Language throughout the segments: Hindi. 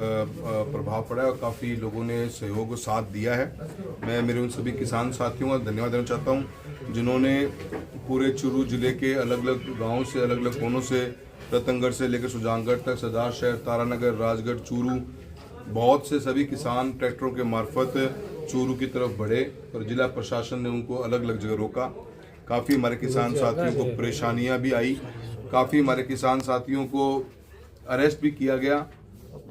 प्रभाव पड़ा है और काफ़ी लोगों ने सहयोग और साथ दिया है। मैं मेरे उन सभी किसान साथियों का धन्यवाद देना चाहता हूं जिन्होंने पूरे चूरू जिले के अलग अलग गाँव से, अलग अलग कोनों से, रतनगढ़ से लेकर सुजानगढ़ तक, सरदार शहर, तारानगर, राजगढ़, चूरू, बहुत से सभी किसान ट्रैक्टरों के मार्फत चूरू की तरफ बढ़े और जिला प्रशासन ने उनको अलग अलग जगह रोका। काफ़ी हमारे किसान साथियों को परेशानियां भी आई, काफ़ी हमारे किसान साथियों को अरेस्ट भी किया गया।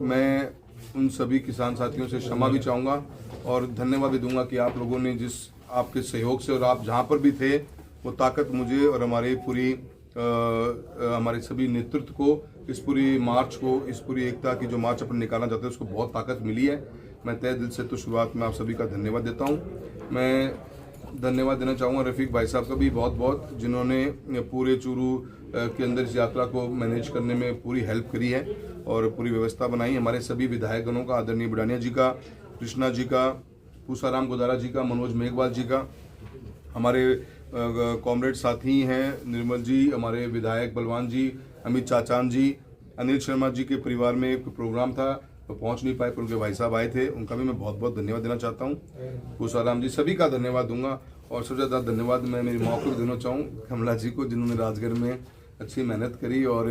मैं उन सभी किसान साथियों से क्षमा भी चाहूँगा और धन्यवाद भी दूंगा कि आप लोगों ने जिस आपके सहयोग से और आप जहाँ पर भी थे वो ताकत मुझे और हमारे सभी नेतृत्व को, इस पूरी मार्च को, इस पूरी एकता की जो मार्च अपन निकालना चाहते हैं उसको बहुत ताकत मिली है। मैं तहे दिल से तो शुरुआत में आप सभी का धन्यवाद देता हूँ। मैं धन्यवाद देना चाहूँगा रफ़ीक भाई साहब का भी बहुत बहुत, जिन्होंने पूरे चूरू के अंदर इस यात्रा को मैनेज करने में पूरी हेल्प करी है और पूरी व्यवस्था बनाई। हमारे सभी विधायकगणों का, आदरणीय बुढ़ानिया जी का, कृष्णा जी का, पूसाराम गोदारा जी का, मनोज मेघवाल जी का, हमारे कॉमरेड साथी हैं निर्मल जी, हमारे विधायक बलवान जी, अमित चाचान जी, अनिल शर्मा जी के परिवार में एक प्रोग्राम था तो पहुंच नहीं पाए पर उनके भाई साहब आए थे, उनका भी मैं बहुत बहुत धन्यवाद देना चाहता हूं। पूसाराम जी, सभी का धन्यवाद दूंगा और सबसे ज़्यादा धन्यवाद मैं मेरी मौके को देना चाहूँ कमला जी को, जिन्होंने राजगढ़ में अच्छी मेहनत करी और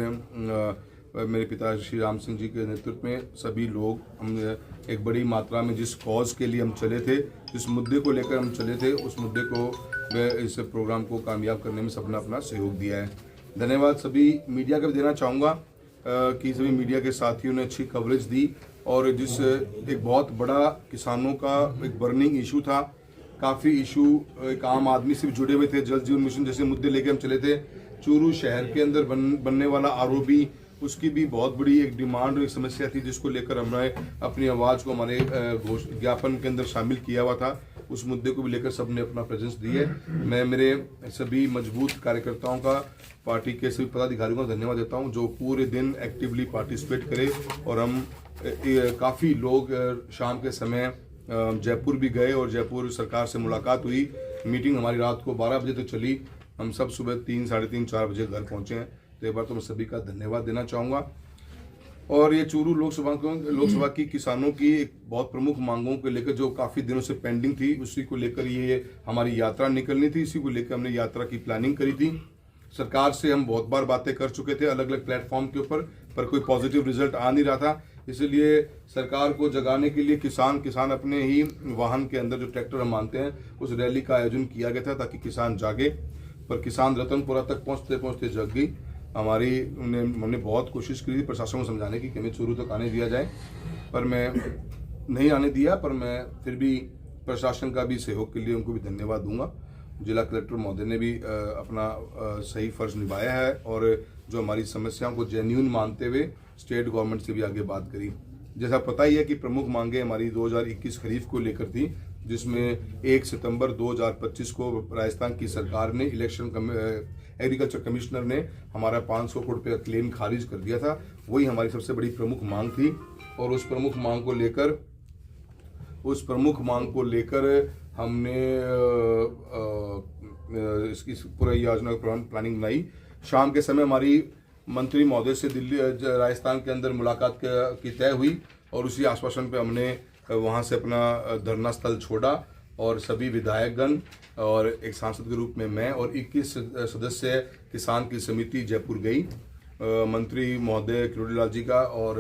मेरे पिता श्री राम सिंह जी के नेतृत्व में सभी लोग हम एक बड़ी मात्रा में जिस कॉज के लिए हम चले थे, जिस मुद्दे को लेकर हम चले थे, उस मुद्दे को इस प्रोग्राम को कामयाब करने में सबने अपना सहयोग दिया है। धन्यवाद सभी मीडिया का भी देना चाहूँगा कि सभी मीडिया के साथियों ने अच्छी कवरेज दी और जिस एक बहुत बड़ा किसानों का एक बर्निंग इशू था, काफ़ी इशू एक आम आदमी से भी जुड़े हुए थे, जल जीवन मिशन जैसे मुद्दे लेके हम चले थे। चूरू शहर के अंदर बनने वाला आरओबी, उसकी भी बहुत बड़ी एक डिमांड और एक समस्या थी जिसको लेकर हमने अपनी आवाज़ को हमारे ज्ञापन के अंदर शामिल किया हुआ था। उस मुद्दे को भी लेकर सबने अपना प्रेजेंस दी है। मैं मेरे सभी मजबूत कार्यकर्ताओं का, पार्टी के सभी पदाधिकारियों का धन्यवाद देता हूं जो पूरे दिन एक्टिवली पार्टिसिपेट करे और हम काफ़ी लोग शाम के समय जयपुर भी गए और जयपुर सरकार से मुलाकात हुई। मीटिंग हमारी रात को 12 बजे तक चली, हम सब सुबह 3, साढ़े 3, 4 बजे घर पहुंचे हैं। तो एक बार तो मैं सभी का धन्यवाद देना चाहूँगा। और ये चूरू लोकसभा की किसानों की एक बहुत प्रमुख मांगों को लेकर जो काफ़ी दिनों से पेंडिंग थी, उसी को लेकर ये हमारी यात्रा निकलनी थी। इसी को लेकर हमने यात्रा की प्लानिंग करी थी। सरकार से हम बहुत बार बातें कर चुके थे अलग अलग प्लेटफॉर्म के ऊपर, पर कोई पॉजिटिव रिजल्ट आ नहीं रहा था। इसलिए सरकार को जगाने के लिए किसान अपने ही वाहन के अंदर जो ट्रैक्टर हम मानते हैं उस रैली का आयोजन किया गया था ताकि किसान जागे। पर किसान रतनपुरा तक पहुँचते पहुँचते जग गई। हमने बहुत कोशिश की थी प्रशासन को समझाने की कि हमें चूरू तक आने दिया जाए, पर मैं नहीं आने दिया। पर मैं फिर भी प्रशासन का भी सहयोग के लिए उनको भी धन्यवाद दूंगा। जिला कलेक्टर महोदय ने भी अपना सही फर्ज निभाया है और जो हमारी समस्याओं को जेन्युइन मानते हुए स्टेट गवर्नमेंट से भी आगे बात करी। जैसा पता ही है कि प्रमुख मांगे हमारी 2021 खरीफ को लेकर थी, जिसमें 1 सितंबर 2025 को राजस्थान की सरकार ने एग्रीकल्चर कमिश्नर ने हमारा 500 करोड़ रुपये का क्लेम खारिज कर दिया था। वही हमारी सबसे बड़ी प्रमुख मांग थी और उस प्रमुख मांग को लेकर हमने इसकी पूरा योजना प्लानिंग बनाई। शाम के समय हमारी मंत्री महोदय से राजस्थान के अंदर मुलाकात की तय हुई और उसी आश्वासन पे हमने वहाँ से अपना धरना स्थल छोड़ा और सभी विधायकगण और एक सांसद के रूप में मैं और 21 सदस्य किसान की समिति जयपुर गई। मंत्री महोदय किरोड़ी लाल जी का और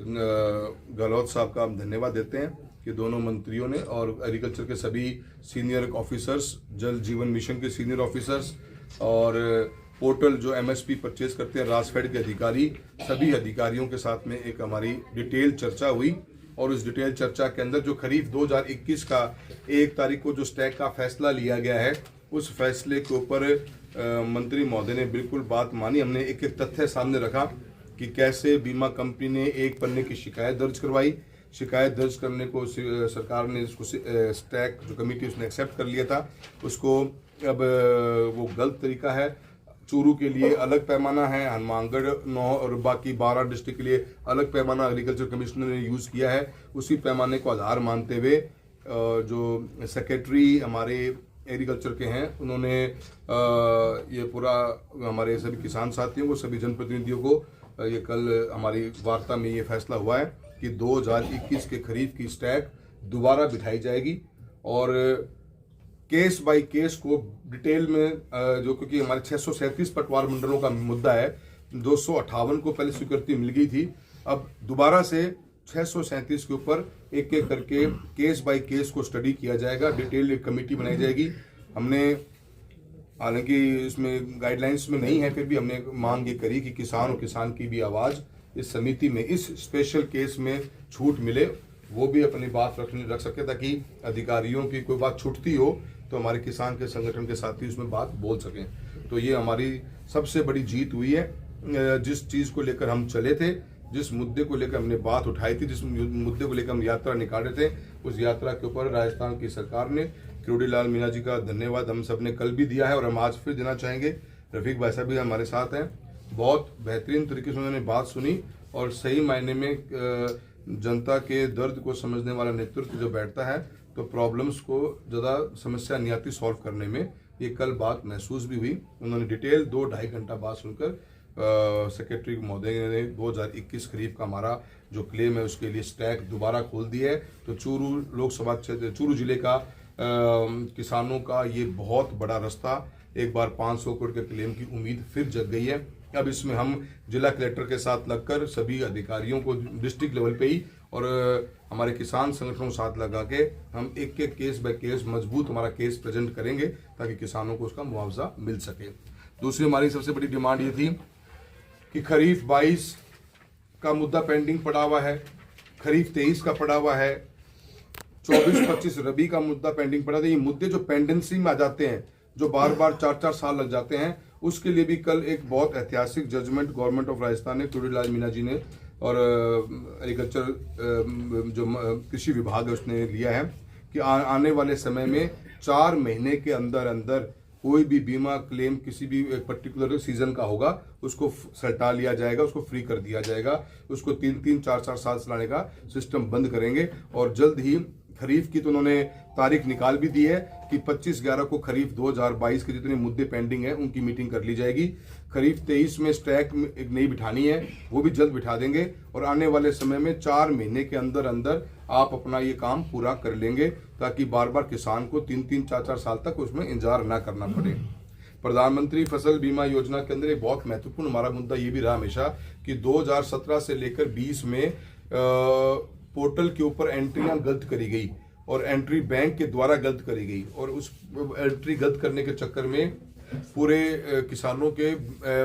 गहलोत साहब का हम धन्यवाद देते हैं कि दोनों मंत्रियों ने और एग्रीकल्चर के सभी सीनियर ऑफिसर्स, जल जीवन मिशन के सीनियर ऑफिसर्स और पोर्टल जो एमएसपी परचेज करते हैं रासफेड के अधिकारी, सभी अधिकारियों के साथ में एक हमारी डिटेल चर्चा हुई और उस डिटेल चर्चा के अंदर जो खरीफ 2021 का 1 तारीख को जो स्टैक का फैसला लिया गया है, उस फैसले के ऊपर मंत्री महोदय ने बिल्कुल बात मानी। हमने एक एक तथ्य सामने रखा कि कैसे बीमा कंपनी ने 1 पन्ने की शिकायत दर्ज करवाई। शिकायत दर्ज करने को सरकार ने उसको स्टैक जो कमेटी उसने एक्सेप्ट कर लिया था, उसको अब वो गलत तरीका है। चूरू के लिए अलग पैमाना है, हनुमानगढ़ 9 और बाकी 12 डिस्ट्रिक्ट के लिए अलग पैमाना एग्रीकल्चर कमिश्नर ने यूज़ किया है। उसी पैमाने को आधार मानते हुए जो सेक्रेटरी हमारे एग्रीकल्चर के हैं, उन्होंने ये पूरा हमारे सभी किसान साथियों को, सभी जनप्रतिनिधियों को ये कल हमारी वार्ता में ये फैसला हुआ है कि 2021 के खरीफ की स्टैक दोबारा बिठाई जाएगी और केस बाय केस को डिटेल में जो, क्योंकि हमारे 637 पटवार मंडलों का मुद्दा है, 258 को पहले स्वीकृति मिल गई थी, अब दोबारा से 637 के ऊपर एक एक करके केस बाय केस को स्टडी किया जाएगा, डिटेल एक कमेटी बनाई जाएगी। हमने, हालांकि इसमें गाइडलाइंस में नहीं है, फिर भी हमने मांग ये करी कि किसान और किसान की भी आवाज़ इस समिति में, इस स्पेशल केस में छूट मिले, वो भी अपनी बात रख सके, ताकि अधिकारियों की कोई बात छूटती हो तो हमारे किसान के संगठन के साथी उसमें बात बोल सकें। तो ये हमारी सबसे बड़ी जीत हुई है। जिस चीज़ को लेकर हम चले थे, जिस मुद्दे को लेकर हमने बात उठाई थी, जिस मुद्दे को लेकर हम यात्रा निकाले थे, उस यात्रा के ऊपर राजस्थान की सरकार ने, किरोड़ी लाल मीणा जी का धन्यवाद हम सब ने कल भी दिया है और हम आज फिर देना चाहेंगे। रफीक भाई साहब भी हमारे साथ हैं, बहुत बेहतरीन तरीके से उन्होंने बात सुनी और सही मायने में जनता के दर्द को समझने वाला नेतृत्व जो बैठता है तो प्रॉब्लम्स को ज़्यादा समस्या नहीं आती सॉल्व करने में। ये कल बात महसूस भी हुई। उन्होंने डिटेल 2-2.5 घंटा बात सुनकर सेक्रेटरी महोदय ने 2021 खरीफ का हमारा जो क्लेम है उसके लिए स्टैक दोबारा खोल दिया है। तो चूरू लोकसभा क्षेत्र, चूरू जिले का किसानों का ये बहुत बड़ा रास्ता, एक बार 500 करोड़ के क्लेम की उम्मीद फिर जग गई है। अब इसमें हम जिला कलेक्टर के साथ लगकर सभी अधिकारियों को डिस्ट्रिक्ट लेवल पे ही और हमारे किसान संगठनों के साथ लगा के हम एक एक केस बाय केस मजबूत हमारा केस प्रेजेंट करेंगे ताकि किसानों को उसका मुआवजा मिल सके। दूसरी हमारी सबसे बड़ी डिमांड ये थी कि खरीफ 22 का मुद्दा पेंडिंग पड़ा हुआ है, खरीफ 23 का पड़ा हुआ है, 24-25 रबी का मुद्दा पेंडिंग पड़ा था। ये मुद्दे जो पेंडेंसी में आ जाते हैं, जो बार बार 4-4 साल लग जाते हैं, उसके लिए भी कल एक बहुत ऐतिहासिक जजमेंट गवर्नमेंट ऑफ राजस्थान ने, किरोड़ी लाल मीणा जी ने और एग्रीकल्चर जो कृषि विभाग है उसने लिया है कि आने वाले समय में 4 महीने के अंदर अंदर कोई भी बीमा क्लेम किसी भी पर्टिकुलर सीजन का होगा उसको सटा लिया जाएगा, उसको फ्री कर दिया जाएगा, उसको 3-3, 4-4 साल चलाने का सिस्टम बंद करेंगे। और जल्द ही खरीफ की तो उन्होंने तारीख निकाल भी दी है कि 25/11 को खरीफ 2022 के जितने मुद्दे पेंडिंग हैं उनकी मीटिंग कर ली जाएगी। खरीफ 23 में स्टैक एक नई बिठानी है, वो भी जल्द बिठा देंगे और आने वाले समय में 4 महीने के अंदर अंदर आप अपना ये काम पूरा कर लेंगे ताकि बार बार किसान को 3-3, 4-4 साल तक उसमें इंतजार ना करना पड़े। प्रधानमंत्री फसल बीमा योजना के अंदर एक बहुत महत्वपूर्ण हमारा मुद्दा ये भी रहा हमेशा कि 2017 से लेकर 20 में पोर्टल के ऊपर एंट्रियां गलत करी गई और एंट्री बैंक के द्वारा गलत करी गई और उस एंट्री गलत करने के चक्कर में पूरे किसानों के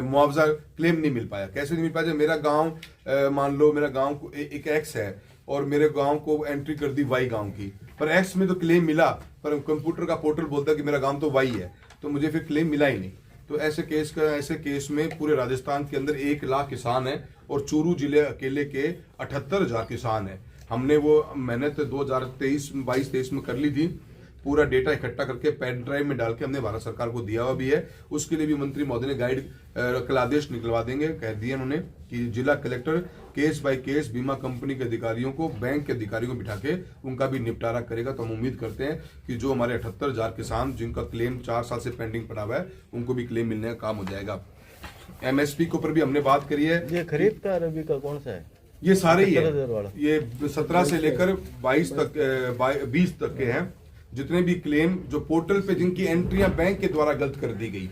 मुआवजा क्लेम नहीं मिल पाया। कैसे नहीं मिल पाया? जब मेरा गांव, मान लो मेरा गांव को एक एक्स है और मेरे गांव को एंट्री कर दी वाई गांव की, पर एक्स में तो क्लेम मिला, पर कंप्यूटर का पोर्टल बोलता है कि मेरा गांव तो वाई है, तो मुझे फिर क्लेम मिला ही नहीं। तो ऐसे केस में पूरे राजस्थान के अंदर 1 लाख किसान है और चूरू जिले अकेले के 78,000 किसान है। हमने वो मेहनत 2023 में कर ली थी, पूरा डेटा इकट्ठा करके पेन ड्राइव में डाल के हमने भारत सरकार को दिया हुआ भी है। उसके लिए भी मंत्री महोदय ने गाइड कल आदेश निकलवा देंगे, कह दिए उन्होंने कि जिला कलेक्टर केस बाय केस बीमा कंपनी के अधिकारियों को, बैंक के अधिकारियों को बिठा के उनका भी निपटारा करेगा। तो हम उम्मीद करते हैं कि जो हमारे 78,000 किसान जिनका क्लेम 4 साल से पेंडिंग पड़ा हुआ है उनको भी क्लेम मिलने का काम हो जाएगा। MSP के ऊपर भी हमने बात करी है। ये खरीफ का रबी का कौन सा है? ये सारे ही है, ये 17 से लेकर 22 तक 20 तक के हैं जितने भी क्लेम जो पोर्टल पे जिनकी एंट्रियां बैंक के द्वारा गलत कर दी गई।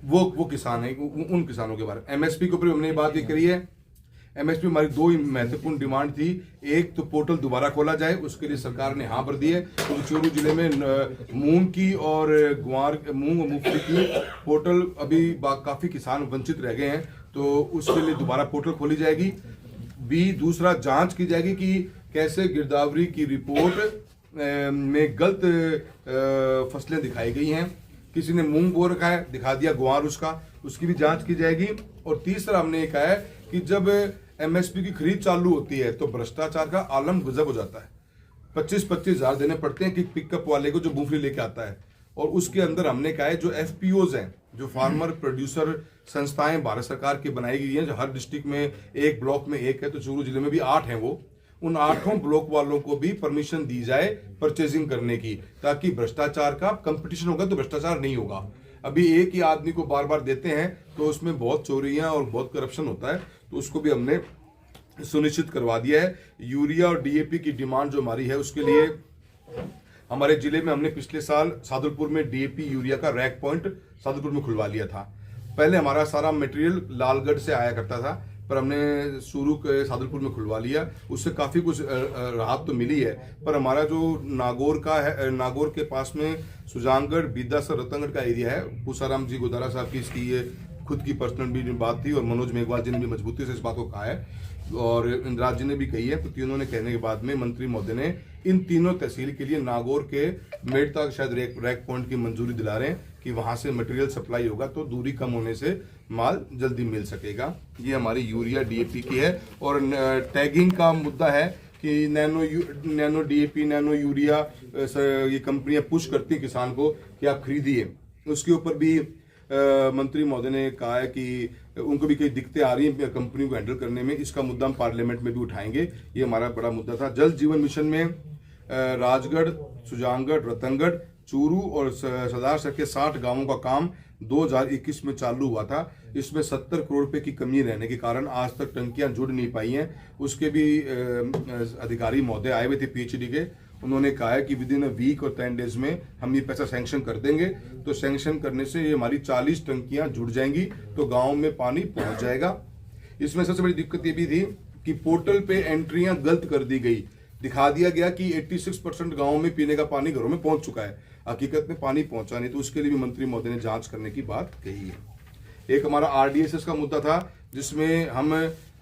वो किसान है, उन किसानों के बारे में। MSP के ऊपर हमने बात ये करी है। MSP हमारी 2 महत्वपूर्ण डिमांड थी। एक तो पोर्टल दोबारा खोला जाए, उसके लिए सरकार ने हाँ भर दी है। तो चूरू जिले में मूंग की और मूंग और मूंगफली की पोर्टल अभी काफी किसान वंचित रह गए हैं, तो उसके लिए दोबारा पोर्टल खोली जाएगी। दूसरा जांच की जाएगी कि कैसे गिरदावरी की रिपोर्ट में गलत फसलें दिखाई गई हैं। किसी ने मूंग बो रखा है, दिखा दिया गुआर उसकी भी जांच की जाएगी। और तीसरा हमने ये कहा है कि जब MSP की खरीद चालू होती है तो भ्रष्टाचार का आलम गजब हो जाता है। 25-25 हजार देने पड़ते हैं कि पिकअप वाले को जो मूंगफली लेके आता है। और उसके अंदर हमने कहा है जो FPOs हैं, जो फार्मर प्रोड्यूसर संस्थाएं भारत सरकार की बनाई गई हैं, जो हर डिस्ट्रिक्ट में एक ब्लॉक में एक है, तो चूरू जिले में भी 8 हैं। वो उन 8 ब्लॉक वालों को भी परमिशन दी जाए परचेजिंग करने की, ताकि भ्रष्टाचार का कंपटीशन होगा तो भ्रष्टाचार नहीं होगा। अभी एक ही आदमी को बार बार देते हैं तो उसमें बहुत चोरियां और बहुत करप्शन होता है, तो उसको भी हमने सुनिश्चित करवा दिया है। यूरिया और डीएपी की डिमांड जो हमारी है उसके लिए हमारे जिले में हमने पिछले साल सादुलपुर में डीएपी यूरिया का रैक पॉइंट सादुलपुर में खुलवा लिया था। पहले हमारा सारा मटेरियल लालगढ़ से आया करता था, पर हमने शुरू के सादुलपुर में खुलवा लिया। उससे काफ़ी कुछ राहत तो मिली है, पर हमारा जो नागौर का है, नागौर के पास में सुजानगढ़, बीदासर, रतनगढ़ का एरिया है, पूसाराम जी गोदारा साहब की इसकी ये खुद की पर्सनल भी बात थी और मनोज मेघवाल जी ने भी मजबूती से इस बात को कहा है और इंद्राज जी ने भी कही है। तो तीनों ने कहने के बाद में मंत्री महोदय ने इन तीनों तहसील के लिए नागौर के मेड़ता शायद रैक पॉइंट की मंजूरी दिला रहे हैं कि वहां से मटेरियल सप्लाई होगा तो दूरी कम होने से माल जल्दी मिल सकेगा। ये हमारी यूरिया डीएपी की है। और टैगिंग का मुद्दा है कि नैनो डीएपी, नैनो यूरिया ये कंपनियां पुश करती किसान को कि आप खरीदिए। उसके ऊपर भी मंत्री महोदय ने कहा है कि उनको भी कई दिक्कतें आ रही हैं कंपनी को हैंडल करने में। इसका मुद्दा हम पार्लियामेंट में भी उठाएंगे, ये हमारा बड़ा मुद्दा था। जल जीवन मिशन में राजगढ़, सुजानगढ़, रतनगढ़, चूरू और सरदार के 60 गांवों का काम 2021 में चालू हुआ था। इसमें 70 करोड़ रुपए की कमी रहने के कारण आज तक टंकियां जुड़ नहीं पाई हैं। उसके भी अधिकारी महोदय आए हुए थे पीएचडी के, उन्होंने कहा है कि विद इन अ वीक और 10 डेज में हम ये पैसा सैंक्शन कर देंगे। तो सैंक्शन करने से ये हमारी 40 टंकियां जुड़ जाएंगी तो गांव में पानी पहुंच जाएगा। इसमें सबसे बड़ी दिक्कत ये भी थी कि पोर्टल पे एंट्रियां गलत कर दी गई। दिखा दिया गया कि 86% गांव में पीने का पानी घरों में पहुंच चुका है, हकीकत में पानी पहुंचा नहीं। तो उसके लिए भी मंत्री महोदय ने जांच करने की बात कही है। एक हमारा आरडीएसएस का मुद्दा था जिसमें हम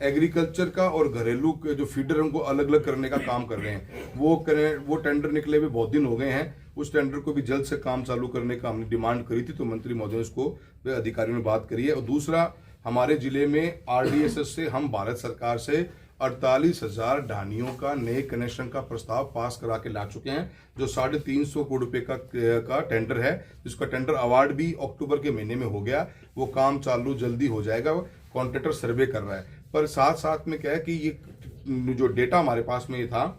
एग्रीकल्चर का और घरेलू के जो फीडर है उनको अलग अलग करने का काम कर रहे हैं। वो टेंडर निकले हुए बहुत दिन हो गए हैं। उस टेंडर को भी जल्द से काम चालू करने का हमने डिमांड करी थी, तो मंत्री महोदय ने उसको अधिकारियों ने बात करी है। और दूसरा, हमारे जिले में आरडीएसएस से हम भारत सरकार से 48,000 ढानियों का नए कनेक्शन का प्रस्ताव पास करा के ला चुके हैं, जो 350 करोड़ रुपए का टेंडर है, जिसका टेंडर अवार्ड भी अक्टूबर के महीने में हो गया। वो काम चालू जल्दी हो जाएगा। कॉन्ट्रैक्टर सर्वे कर रहा है। पर साथ साथ में क्या है कि ये जो डेटा हमारे पास में ये था,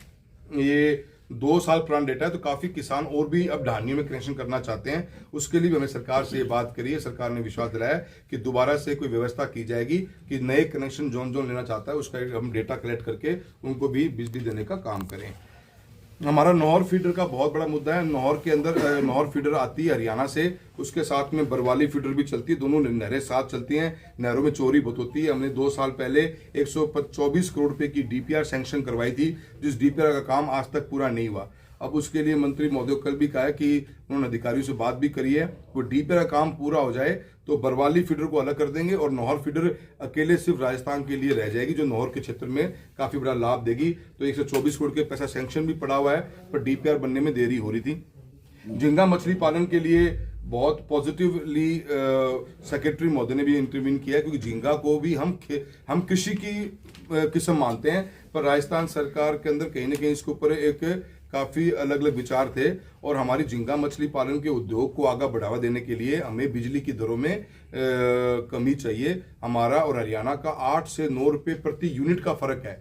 ये 2 साल पुराना डेटा है, तो काफी किसान और भी अब ढानियों में कनेक्शन करना चाहते हैं। उसके लिए भी हमें सरकार से ये बात करी है। सरकार ने विश्वास दिलाया कि दोबारा से कोई व्यवस्था की जाएगी कि नए कनेक्शन जोन लेना चाहता है उसका हम डेटा कलेक्ट करके उनको भी बिजली देने का काम करें। हमारा नौहर फीडर का बहुत बड़ा मुद्दा है। नौहर के अंदर नौहर फीडर आती है हरियाणा से, उसके साथ में बरवाली फीडर भी चलती है। दोनों नहरें साथ चलती हैं। नहरों में चोरी बहुत होती है। हमने 2 साल पहले 124 करोड़ रुपए की डीपीआर सैंक्शन करवाई थी, जिस डीपीआर का काम आज तक पूरा नहीं हुआ। अब उसके लिए मंत्री महोदय कल भी कहा है कि उन्होंने अधिकारियों से बात भी करी है, वो डीपीआर का काम पूरा हो जाए तो बरवाली फीडर को अलग कर देंगे और नौहर फीडर अकेले सिर्फ राजस्थान के लिए रह जाएगी, जो नौहर के क्षेत्र में काफी बड़ा लाभ देगी। तो 124 करोड़ के पैसा सैंक्शन भी पड़ा हुआ है, पर डीपीआर बनने में देरी हो रही थी। झींगा मछली पालन के लिए बहुत पॉजिटिवली सेक्रेटरी महोदय ने भी इंटरवीन किया है, क्योंकि झींगा को भी हम कृषि की किस्म मानते हैं, पर राजस्थान सरकार के अंदर कहीं ना कहीं इसके ऊपर एक काफी अलग अलग विचार थे। और हमारी झींगा मछली पालन के उद्योग को आगे बढ़ावा देने के लिए हमें बिजली की दरों में कमी चाहिए। हमारा और हरियाणा का 8 से 9 रुपए प्रति यूनिट का फर्क है।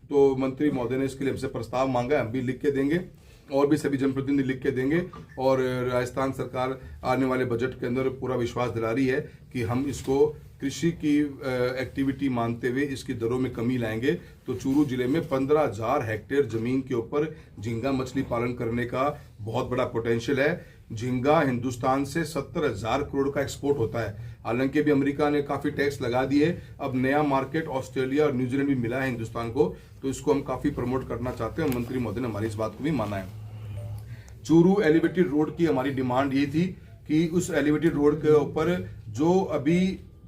तो मंत्री महोदय ने इसके लिए हमसे प्रस्ताव मांगा है, हम भी लिख के देंगे और भी सभी जनप्रतिनिधि लिख के देंगे। और राजस्थान सरकार आने वाले बजट के अंदर पूरा विश्वास दिला रही है कि हम इसको कृषि की एक्टिविटी मानते हुए इसकी दरों में कमी लाएंगे। तो चूरू जिले में 15,000 हेक्टेयर जमीन के ऊपर झींगा मछली पालन करने का बहुत बड़ा पोटेंशियल है। झींगा हिंदुस्तान से 70,000 करोड़ का एक्सपोर्ट होता है। हालांकि भी अमेरिका ने काफी टैक्स लगा दिए, अब नया मार्केट ऑस्ट्रेलिया और न्यूजीलैंड भी मिला है हिंदुस्तान को, तो इसको हम काफी प्रमोट करना चाहते हैं। मंत्री महोदय ने हमारी इस बात को भी माना है। चूरू एलिवेटेड रोड की हमारी डिमांड ये थी कि उस एलिवेटेड रोड के ऊपर जो अभी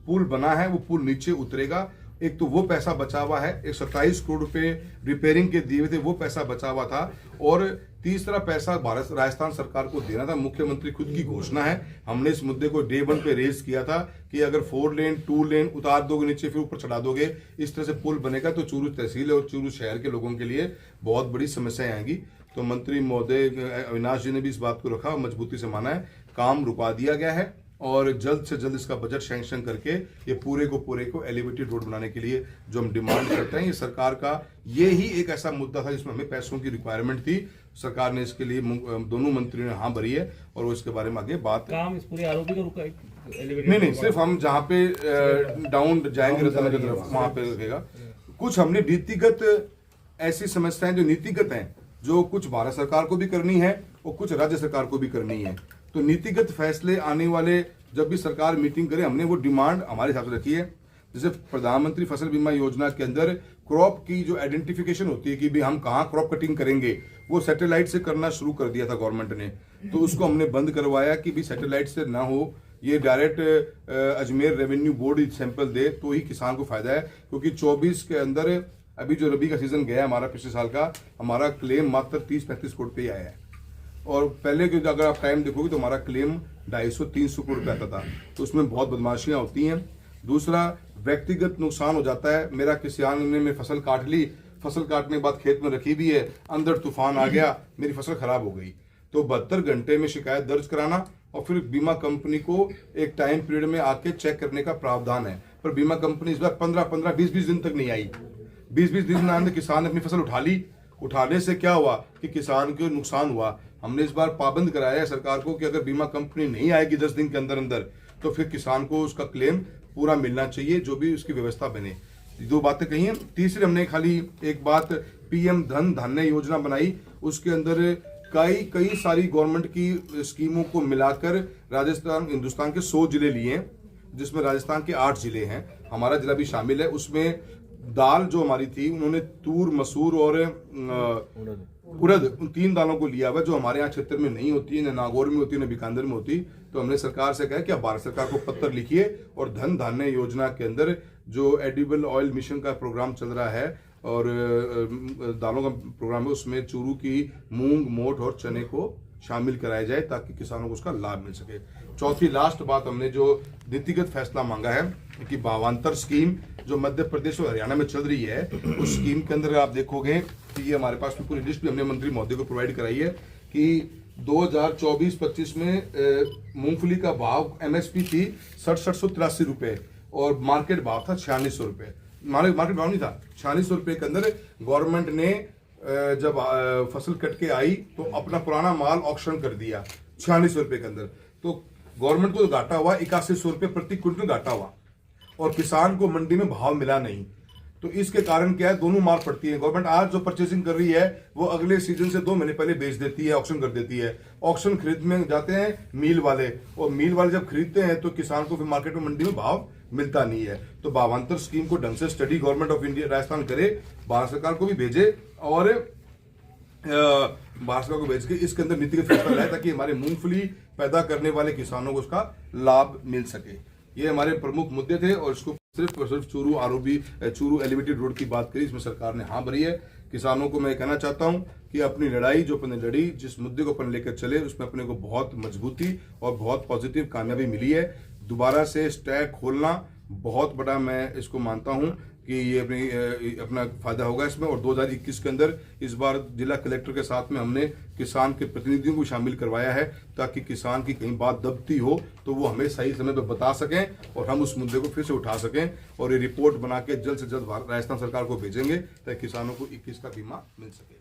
पुल बना है वो पुल नीचे उतरेगा। एक तो वो पैसा बचा हुआ है, 127 करोड़ रुपए रिपेयरिंग के दिए हुए थे, वो पैसा बचा हुआ था। और तीसरा पैसा भारत राजस्थान सरकार को देना था। मुख्यमंत्री खुद की घोषणा है, हमने इस मुद्दे को डे 1 पे रेज किया था कि अगर 4 लेन 2 लेन उतार दोगे नीचे फिर ऊपर चढ़ा दोगे, इस तरह से पुल बनेगा तो चूरू तहसील और चूरू शहर के लोगों के लिए बहुत बड़ी समस्याएं आएंगी। तो मंत्री महोदय अविनाश जी ने भी इस बात को रखा, मजबूती से माना है। काम रुकवा दिया गया है और जल्द से जल्द इसका बजट सैंक्शन करके ये पूरे को एलिवेटेड रोड बनाने के लिए जो हम डिमांड करते हैं, ये सरकार का ये ही एक ऐसा मुद्दा था जिसमें हमें पैसों की रिक्वायरमेंट थी। सरकार ने इसके लिए दोनों मंत्रियों ने हाँ भरी है और वो इसके बारे में आगे बात काम इस पूरे आरोपी का रुका नहीं, सिर्फ हम जहाँ पे डाउन जाएंगे रतन की तरफ वहां पे लगेगा। कुछ हमने नीतिगत ऐसी समस्याएं जो नीतिगत हैं, जो कुछ भारत सरकार को भी करनी है और कुछ राज्य सरकार को भी करनी है। तो नीतिगत फैसले आने वाले जब भी सरकार मीटिंग करे, हमने वो डिमांड हमारे हिसाब से रखी है। जैसे प्रधानमंत्री फसल बीमा योजना के अंदर क्रॉप की जो आइडेंटिफिकेशन होती है कि भाई हम कहाँ क्रॉप कटिंग करेंगे, वो सैटेलाइट से करना शुरू कर दिया था गवर्नमेंट ने। तो उसको हमने बंद करवाया कि भाई सैटेलाइट से ना हो, ये डायरेक्ट अजमेर रेवेन्यू बोर्ड ही सैंपल दे तो ही किसान को फायदा है। क्योंकि 24 के अंदर अभी जो रबी का सीजन गया हमारा, पिछले साल का, हमारा क्लेम मात्र 30-35 करोड़ पे ही आया है। और पहले के अगर आप टाइम देखोगे तो हमारा क्लेम 250-300 करोड़ पे आता था। तो उसमें बहुत बदमाशियां होती हैं। दूसरा, व्यक्तिगत नुकसान हो जाता है। मेरा किसान ने मेरी फसल काट ली, फसल काटने के बाद खेत में रखी भी है, अंदर तूफान आ गया, मेरी फसल खराब हो गई। तो 72 घंटे में शिकायत दर्ज कराना और फिर बीमा कंपनी को एक टाइम पीरियड में आके चेक करने का प्रावधान है। पर बीमा कंपनी इस बार 15-15, 20-20 दिन तक नहीं आई। 20-20 दिन में आने किसान ने अपनी फसल उठा ली। उठाने से क्या हुआ कि किसान को नुकसान हुआ। हमने इस बार पाबंद कराया है सरकार को कि अगर बीमा कंपनी नहीं आएगी 10 दिन के अंदर अंदर, तो फिर किसान को उसका क्लेम पूरा मिलना चाहिए, जो भी उसकी व्यवस्था बने। 2 बातें कही हैं। तीसरी, हमने खाली एक बात पीएम धन धान्य योजना बनाई। उसके अंदर कई सारी गवर्नमेंट की स्कीमों को मिलाकर राजस्थान, हिंदुस्तान के 100 जिले लिए हैं, जिसमें राजस्थान के 8 जिले हैं, हमारा जिला भी शामिल है। उसमें दाल जो हमारी थी, उन्होंने तूर, मसूर और उड़द, उन 3 दालों को लिया हुआ, जो हमारे यहाँ क्षेत्र में नहीं होती है, न नागौर में होती है, न बीकानेर में होती। तो हमने सरकार से कहा कि आप भारत सरकार को पत्र लिखिए और धन धान्य योजना के अंदर जो एडिबल ऑयल मिशन का प्रोग्राम चल रहा है और दालों का प्रोग्राम है, उसमें चूरू की मूंग, मोठ और चने को शामिल कराया जाए ताकि किसानों को उसका लाभ मिल सके। चौथी लास्ट बात, हमने जो नीतिगत फैसला मांगा है कि भावांतर स्कीम जो मध्य प्रदेश और हरियाणा में चल रही है, उस स्कीम के अंदर आप देखोगे कि ये हमारे पास पूरी लिस्ट भी हमने मंत्री महोदय को प्रोवाइड कराई है कि 2024-25 में मूंगफली का भाव एमएसपी थी 6783 रुपए और मार्केट भाव था 4600 रुपए। मार्केट भाव नहीं था, 4600 रुपए के अंदर गवर्नमेंट ने जब फसल कट के आई तो अपना पुराना माल ऑक्शन कर दिया 4600 रुपए के अंदर। तो गवर्नमेंट को घाटा हुआ 8100 रुपए प्रति क्विंटल घाटा हुआ और किसान को मंडी में भाव मिला नहीं। तो इसके कारण क्या है, दोनों मार पड़ती है। गवर्नमेंट आज जो परचेसिंग कर रही है वो अगले सीजन से 2 महीने पहले बेच देती है, ऑक्शन कर देती है। ऑक्शन खरीदने जाते हैं मिल वाले, और मिल वाले जब खरीदते हैं तो किसान को फिर मार्केट में, मंडी में भाव मिलता नहीं है। तो भावांतर स्कीम को ढंग से study government of India Rajasthan करे, भारत सरकार को भी भेजे और भारत सरकार को भेज के इसके अंदर नीतिगत फैसला लाए ताकि हमारे मूंगफली पैदा करने वाले किसानों को उसका लाभ मिल सके। ये हमारे प्रमुख मुद्दे थे और इसको सिर्फ और सिर्फ चूरू एलिवेटेड रोड की बात करी, इसमें सरकार ने हाँ भरी है। किसानों को मैं कहना चाहता हूं कि अपनी लड़ाई जो अपने लड़ी, जिस मुद्दे को अपन लेकर चले, उसमें अपने को बहुत मजबूती और बहुत पॉजिटिव कामयाबी मिली है। दोबारा से स्टैक खोलना बहुत बड़ा, मैं इसको मानता हूं कि ये अपना फायदा होगा इसमें। और 2021 के अंदर इस बार जिला कलेक्टर के साथ में हमने किसान के प्रतिनिधियों को शामिल करवाया है ताकि किसान की कहीं बात दबती हो तो वो हमें सही समय पर बता सकें और हम उस मुद्दे को फिर से उठा सकें और ये रिपोर्ट बना के जल्द से जल्द राजस्थान सरकार को भेजेंगे ताकि किसानों को 21 का बीमा मिल सके।